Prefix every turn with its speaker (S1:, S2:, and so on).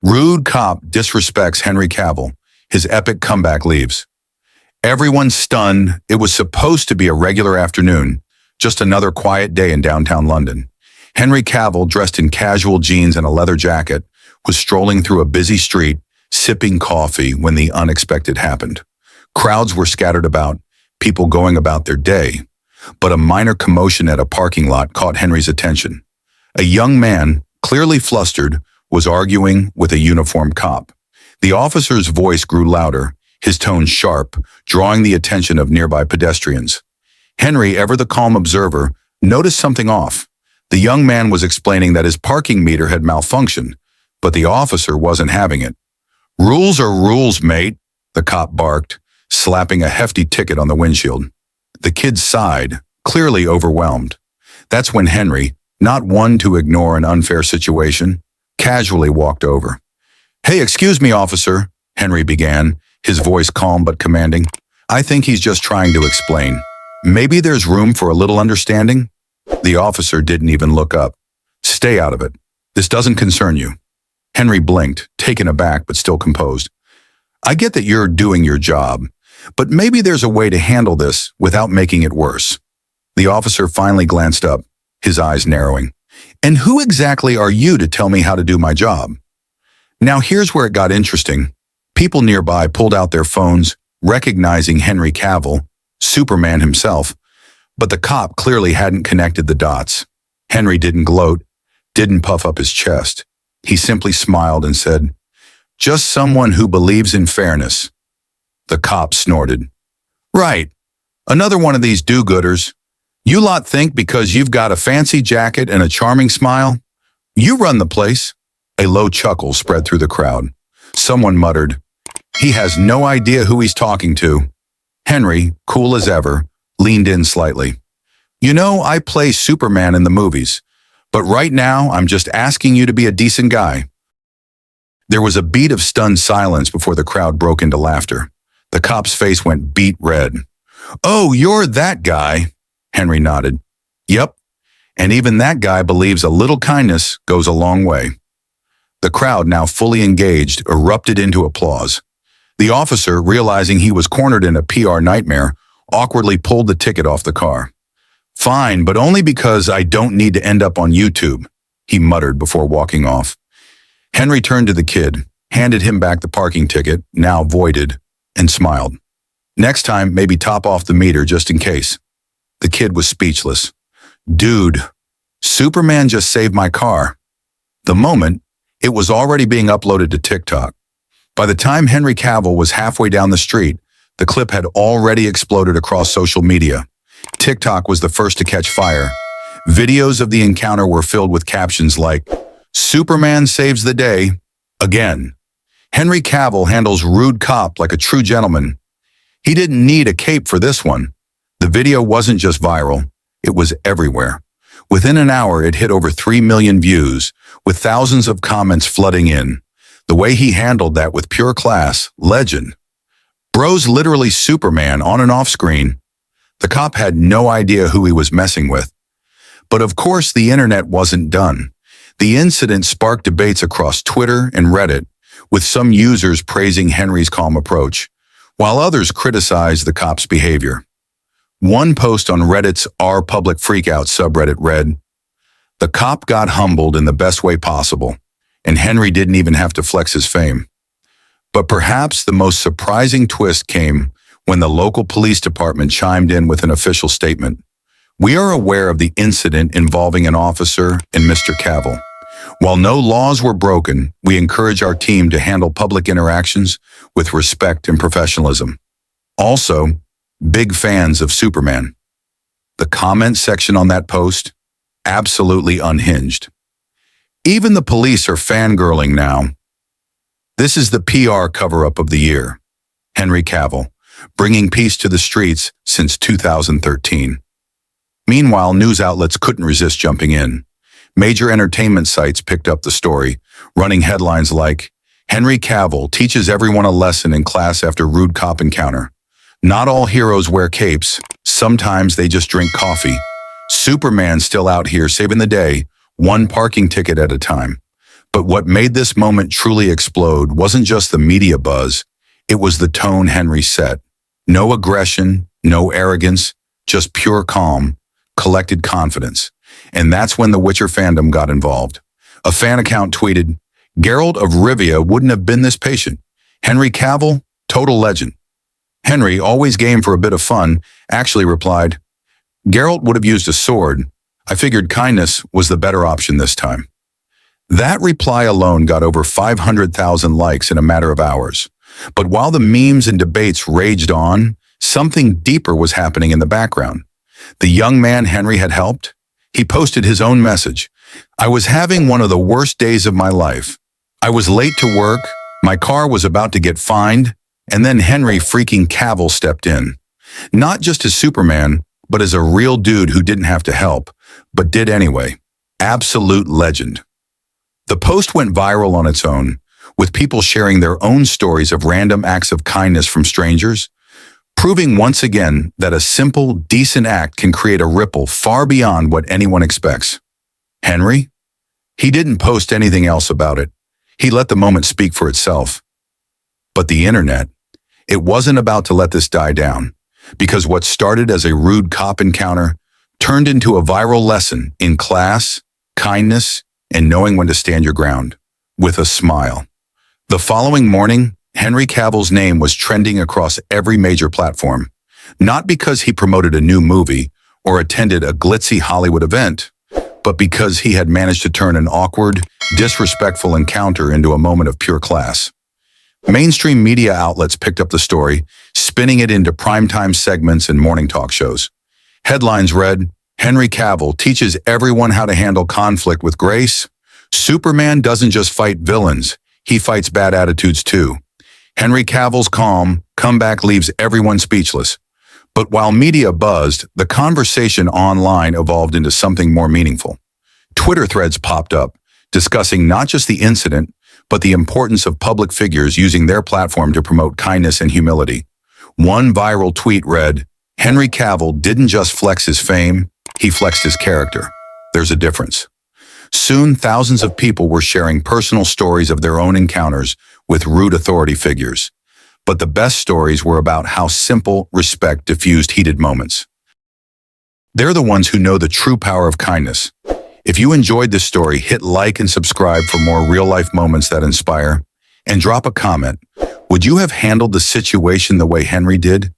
S1: Rude cop disrespects Henry Cavill. His epic comeback leaves. Everyone's stunned. It was supposed to be a regular afternoon, just another quiet day in downtown London. Henry Cavill, dressed in casual jeans and a leather jacket, was strolling through a busy street, sipping coffee when the unexpected happened. Crowds were scattered about, people going about their day, but a minor commotion at a parking lot caught Henry's attention. A young man, clearly flustered, was arguing with a uniformed cop. The officer's voice grew louder, his tone sharp, drawing the attention of nearby pedestrians. Henry, ever the calm observer, noticed something off. The young man was explaining that his parking meter had malfunctioned, but the officer wasn't having it. "Rules are rules, mate," the cop barked, slapping a hefty ticket on the windshield. The kid sighed, clearly overwhelmed. That's when Henry, not one to ignore an unfair situation, casually walked over. "Hey, excuse me, officer," Henry began, his voice calm but commanding. "I think he's just trying to explain. Maybe there's room for a little understanding?" The officer didn't even look up. "Stay out of it. This doesn't concern you." Henry blinked, taken aback but still composed. "I get that you're doing your job, but maybe there's a way to handle this without making it worse." The officer finally glanced up, his eyes narrowing. "And who exactly are you to tell me how to do my job?" Now here's where it got interesting. People nearby pulled out their phones, recognizing Henry Cavill, Superman himself, but the cop clearly hadn't connected the dots. Henry didn't gloat, didn't puff up his chest. He simply smiled and said, "Just someone who believes in fairness." The cop snorted. "Right, another one of these do-gooders. You lot think because you've got a fancy jacket and a charming smile, you run the place." A low chuckle spread through the crowd. Someone muttered, "He has no idea who he's talking to." Henry, cool as ever, leaned in slightly. "You know, I play Superman in the movies, but right now I'm just asking you to be a decent guy." There was a beat of stunned silence before the crowd broke into laughter. The cop's face went beet red. "Oh, you're that guy," Henry nodded. "Yep, and even that guy believes a little kindness goes a long way." The crowd, now fully engaged, erupted into applause. The officer, realizing he was cornered in a PR nightmare, awkwardly pulled the ticket off the car. "Fine, but only because I don't need to end up on YouTube," he muttered before walking off. Henry turned to the kid, handed him back the parking ticket, now voided, and smiled. "Next time, maybe top off the meter just in case." The kid was speechless. "Dude, Superman just saved my car." The moment, it was already being uploaded to TikTok. By the time Henry Cavill was halfway down the street, the clip had already exploded across social media. TikTok was the first to catch fire. Videos of the encounter were filled with captions like, "Superman saves the day again." "Henry Cavill handles rude cop like a true gentleman." "He didn't need a cape for this one." The video wasn't just viral, it was everywhere. Within an hour, it hit over 3 million views, with thousands of comments flooding in. The way he handled that with pure class, legend. Bro's literally Superman on and off screen. The cop had no idea who he was messing with. But of course, the internet wasn't done. The incident sparked debates across Twitter and Reddit, with some users praising Henry's calm approach, while others criticized the cop's behavior. One post on Reddit's R Public Freakout subreddit read, "The cop got humbled in the best way possible, and Henry didn't even have to flex his fame." But perhaps the most surprising twist came when the local police department chimed in with an official statement. "We are aware of the incident involving an officer and Mr. Cavill. While no laws were broken, we encourage our team to handle public interactions with respect and professionalism. Also, big fans of Superman." The comment section on that post, absolutely unhinged. Even the police are fangirling now. This is the PR cover-up of the year. Henry Cavill, bringing peace to the streets since 2013. Meanwhile, news outlets couldn't resist jumping in. Major entertainment sites picked up the story, running headlines like, "Henry Cavill teaches everyone a lesson in class after rude cop encounter." "Not all heroes wear capes. Sometimes they just drink coffee." "Superman's still out here saving the day, one parking ticket at a time." But what made this moment truly explode wasn't just the media buzz, it was the tone Henry set. No aggression, no arrogance, just pure calm, collected confidence. And that's when the Witcher fandom got involved. A fan account tweeted, "Geralt of Rivia wouldn't have been this patient. Henry Cavill, total legend." Henry, always game for a bit of fun, actually replied, "Geralt would have used a sword. I figured kindness was the better option this time." That reply alone got over 500,000 likes in a matter of hours. But while the memes and debates raged on, something deeper was happening in the background. The young man Henry had helped, he posted his own message. "I was having one of the worst days of my life. I was late to work, my car was about to get fined, and then Henry freaking Cavill stepped in. Not just as Superman, but as a real dude who didn't have to help, but did anyway. Absolute legend." The post went viral on its own, with people sharing their own stories of random acts of kindness from strangers, proving once again that a simple, decent act can create a ripple far beyond what anyone expects. Henry? He didn't post anything else about it. He let the moment speak for itself. But the internet, it wasn't about to let this die down, because what started as a rude cop encounter turned into a viral lesson in class, kindness, and knowing when to stand your ground, with a smile. The following morning, Henry Cavill's name was trending across every major platform, not because he promoted a new movie or attended a glitzy Hollywood event, but because he had managed to turn an awkward, disrespectful encounter into a moment of pure class. Mainstream media outlets picked up the story, spinning it into primetime segments and morning talk shows. Headlines read, "Henry Cavill teaches everyone how to handle conflict with grace. Superman doesn't just fight villains, he fights bad attitudes too. Henry Cavill's calm comeback leaves everyone speechless." But while media buzzed, the conversation online evolved into something more meaningful. Twitter threads popped up, discussing not just the incident, but the importance of public figures using their platform to promote kindness and humility. One viral tweet read, "Henry Cavill didn't just flex his fame, he flexed his character. There's a difference." Soon, thousands of people were sharing personal stories of their own encounters with rude authority figures. But the best stories were about how simple respect diffused heated moments. They're the ones who know the true power of kindness. If you enjoyed this story, hit like and subscribe for more real-life moments that inspire. And drop a comment. Would you have handled the situation the way Henry did?